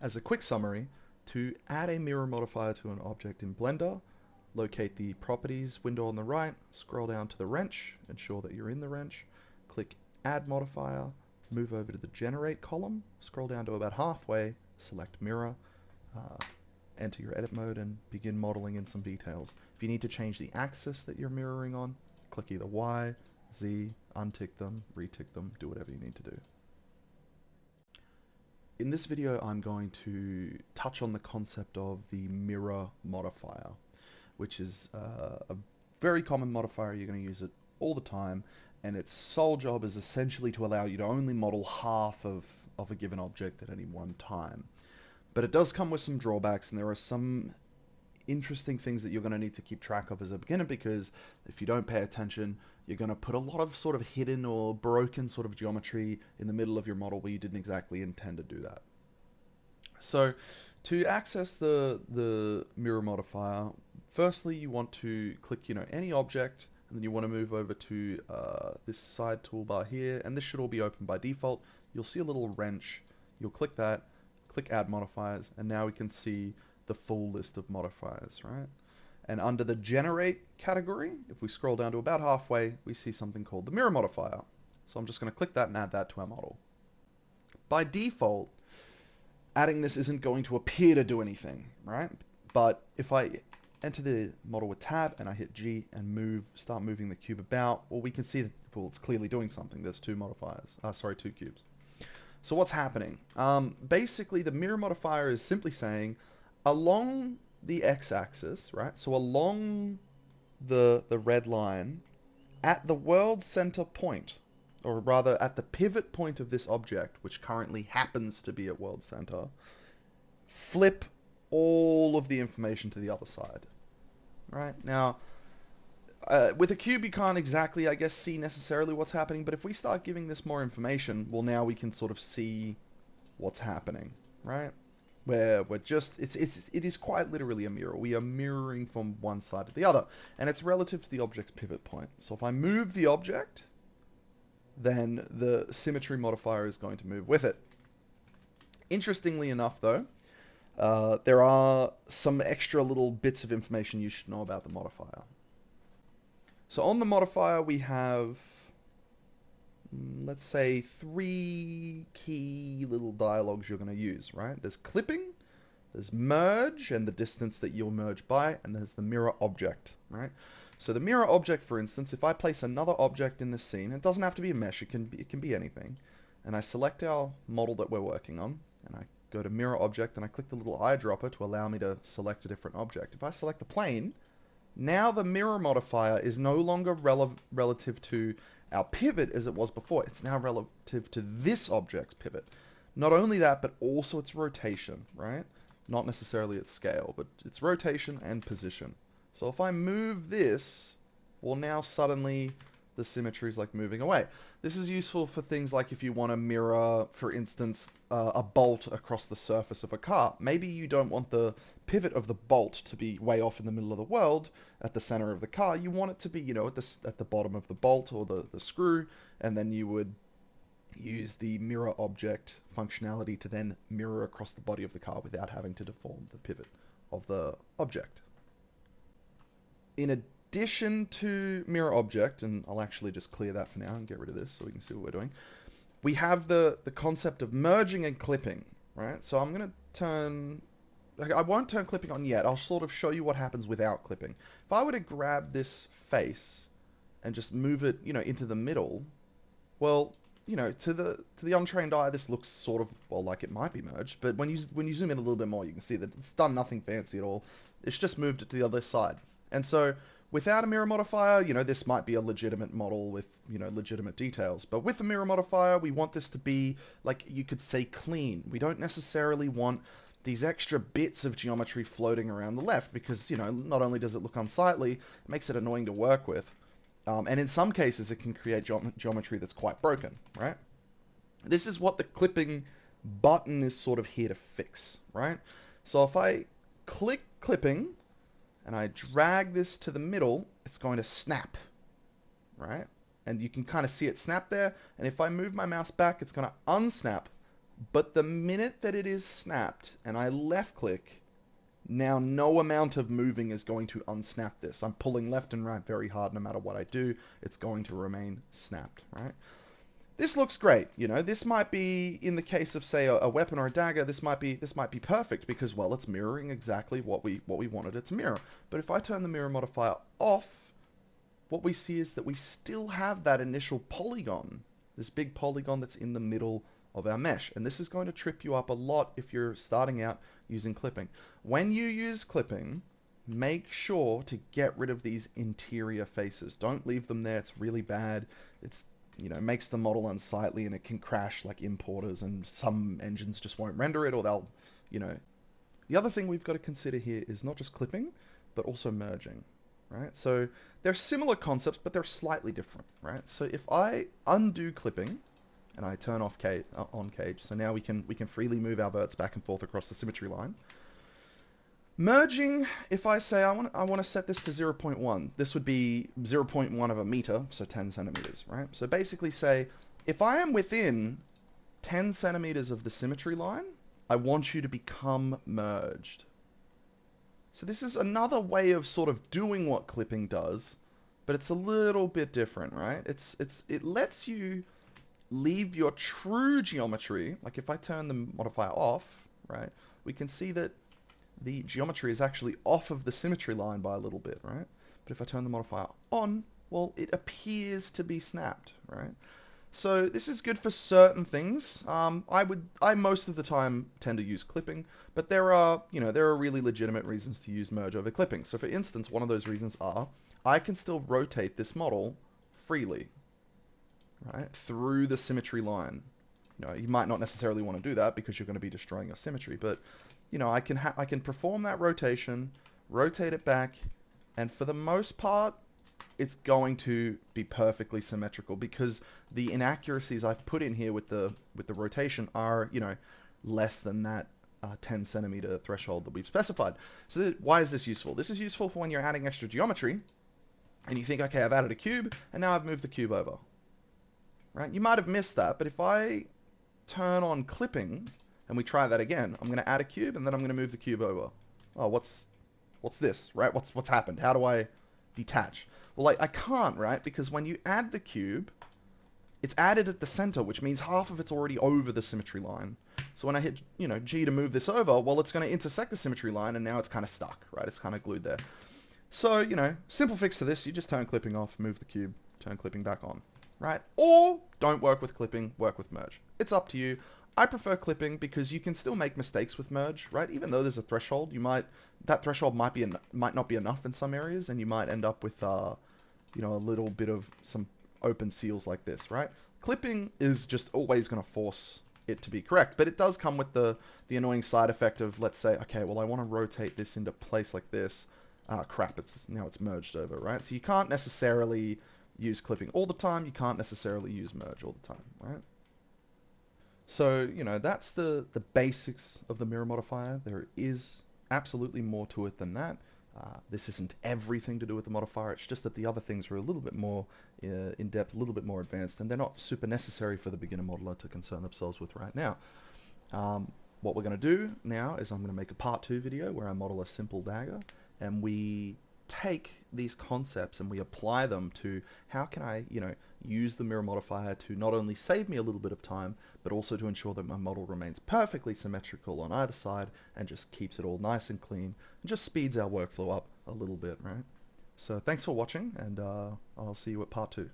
As a quick summary, to add a mirror modifier to an object in Blender, locate the properties window on the right, scroll down to the wrench, ensure that you're in the wrench, click add modifier, move over to the generate column, scroll down to about halfway, select mirror, enter your edit mode and begin modeling in some details. If you need to change the axis that you're mirroring on, click either Y, Z, untick them, retick them, do whatever you need to do. In this video, I'm going to touch on the concept of the mirror modifier, which is a very common modifier. You're going to use it all the time, and its sole job is essentially to allow you to only model half of a given object at any one time. But it does come with some drawbacks, and there are some interesting things that you're going to need to keep track of as a beginner, because if you don't pay attention, you're going to put a lot of sort of hidden or broken sort of geometry in the middle of your model where you didn't exactly intend to do that. So to access the mirror modifier, firstly you want to click any object, and then you want to move over to this side toolbar here, and this should all be open by default. You'll see a little wrench, you'll click that, click add modifiers, and now we can see the full list of modifiers, right? And under the generate category, if we scroll down to about halfway, we see something called the mirror modifier. So I'm just going to click that and add that to our model. By default, adding this isn't going to appear to do anything, right? But if I enter the model with tab and I hit G and start moving the cube about, well, we can see that, well, it's clearly doing something. There's two cubes. So what's happening? Basically, the mirror modifier is simply saying along the x-axis, right? So along the red line, at the world center point, or rather at the pivot point of this object, which currently happens to be at world center, flip all of the information to the other side, right? Now, with a cube, you can't exactly, I guess, see necessarily what's happening, but if we start giving this more information, well, now we can sort of see what's happening, right? Where we're just, it is quite literally a mirror. We are mirroring from one side to the other, and it's relative to the object's pivot point. So if I move the object, then the symmetry modifier is going to move with it. Interestingly enough, though, there are some extra little bits of information you should know about the modifier. So on the modifier, we have, let's say, 3 key little dialogues you're going to use, right? There's clipping, there's merge, and the distance that you'll merge by, and there's the mirror object, right? So the mirror object, for instance, if I place another object in this scene, it doesn't have to be a mesh, it can be anything, and I select our model that we're working on, and I go to mirror object, and I click the little eyedropper to allow me to select a different object. If I select the plane, now the mirror modifier is no longer relative to our pivot as it was before. It's now relative to this object's pivot. Not only that, but also its rotation, right? Not necessarily its scale, but its rotation and position. So if I move this, well, now suddenly the symmetry is like moving away. This is useful for things like if you want to mirror, for instance, a bolt across the surface of a car. Maybe you don't want the pivot of the bolt to be way off in the middle of the world at the center of the car. You want it to be, at the bottom of the bolt or the screw, and then you would use the mirror object functionality to then mirror across the body of the car without having to deform the pivot of the object. In addition to mirror object, and I'll actually just clear that for now and get rid of this so we can see what we're doing, we have the concept of merging and clipping, right? So I'm going to turn, I won't turn clipping on yet. I'll sort of show you what happens without clipping. If I were to grab this face and just move it, into the middle, well, to the untrained eye, this looks sort of, well, like it might be merged, but when you zoom in a little bit more, you can see that it's done nothing fancy at all. It's just moved it to the other side. And so without a mirror modifier, this might be a legitimate model with, legitimate details. But with a mirror modifier, we want this to be, like you could say, clean. We don't necessarily want these extra bits of geometry floating around the left because, not only does it look unsightly, it makes it annoying to work with. And in some cases, it can create geometry that's quite broken, right? This is what the clipping button is sort of here to fix, right? So if I click clipping, and I drag this to the middle, it's going to snap, right? And you can kind of see it snap there. And if I move my mouse back, it's going to unsnap But the minute that it is snapped and I left click, now no amount of moving is going to unsnap this. I'm pulling left and right very hard. No matter what I do, it's going to remain snapped, right? This looks great. You know, this might be, in the case of, say, a weapon or a dagger, this might be perfect because, well, it's mirroring exactly what we wanted it to mirror. But if I turn the mirror modifier off, what we see is that we still have that initial polygon, this big polygon that's in the middle of our mesh. And this is going to trip you up a lot if you're starting out using clipping. When you use clipping, make sure to get rid of these interior faces. Don't leave them there. It's really bad. It's, you know, makes the model unsightly and it can crash like importers, and some engines just won't render it, or they'll, you know. The other thing we've got to consider here is not just clipping, but also merging, right? So they're similar concepts, but they're slightly different, right? So if I undo clipping and I turn off on cage, so now we can freely move our verts back and forth across the symmetry line. Merging, if I say I want to set this to 0.1, this would be 0.1 of a meter, so 10 centimeters, right? So basically say, if I am within 10 centimeters of the symmetry line, I want you to become merged. So this is another way of sort of doing what clipping does, but it's a little bit different, right? It lets you leave your true geometry. Like if I turn the modifier off, right, we can see that the geometry is actually off of the symmetry line by a little bit, right? But if I turn the modifier on, well, it appears to be snapped, right? So this is good for certain things. I most of the time tend to use clipping, but there are really legitimate reasons to use merge over clipping. So for instance, one of those reasons are I can still rotate this model freely, right, through the symmetry line. You know, you might not necessarily want to do that because you're going to be destroying your symmetry, but you know, I can perform that rotation, rotate it back, and for the most part, it's going to be perfectly symmetrical because the inaccuracies I've put in here with the rotation are, you know, less than that 10 centimeter threshold that we've specified. So why is this useful? This is useful for when you're adding extra geometry and you think, okay, I've added a cube and now I've moved the cube over, right? You might have missed that, but if I turn on clipping and we try that again, I'm going to add a cube and then I'm going to move the cube over. Oh, what's this, right? What's happened? How do I detach? Well, I can't, right? Because when you add the cube, it's added at the center, which means half of it's already over the symmetry line. So when I hit, you know, G to move this over, well, it's going to intersect the symmetry line, and now it's kind of stuck, right? It's kind of glued there. So, you know, simple fix to this, you just turn clipping off, move the cube, turn clipping back on, right? Or don't work with clipping, work with merge. It's up to you. I prefer clipping because you can still make mistakes with merge, right? Even though there's a threshold, that threshold might not be enough in some areas, and you might end up with, you know, a little bit of some open seals like this, right? Clipping is just always going to force it to be correct, but it does come with the annoying side effect of, let's say, okay, well, I want to rotate this into place like this. Crap, now it's merged over, right? So you can't necessarily use clipping all the time. You can't necessarily use merge all the time, right? So, you know, that's the basics of the mirror modifier. There is absolutely more to it than that. This isn't everything to do with the modifier. It's just that the other things are a little bit more in-depth, a little bit more advanced, and they're not super necessary for the beginner modeler to concern themselves with right now. What we're going to do now is I'm going to make a part 2 video where I model a simple dagger, and we take these concepts and we apply them to how can I, you know, use the mirror modifier to not only save me a little bit of time, but also to ensure that my model remains perfectly symmetrical on either side and just keeps it all nice and clean and just speeds our workflow up a little bit, right? So thanks for watching, and I'll see you at part 2.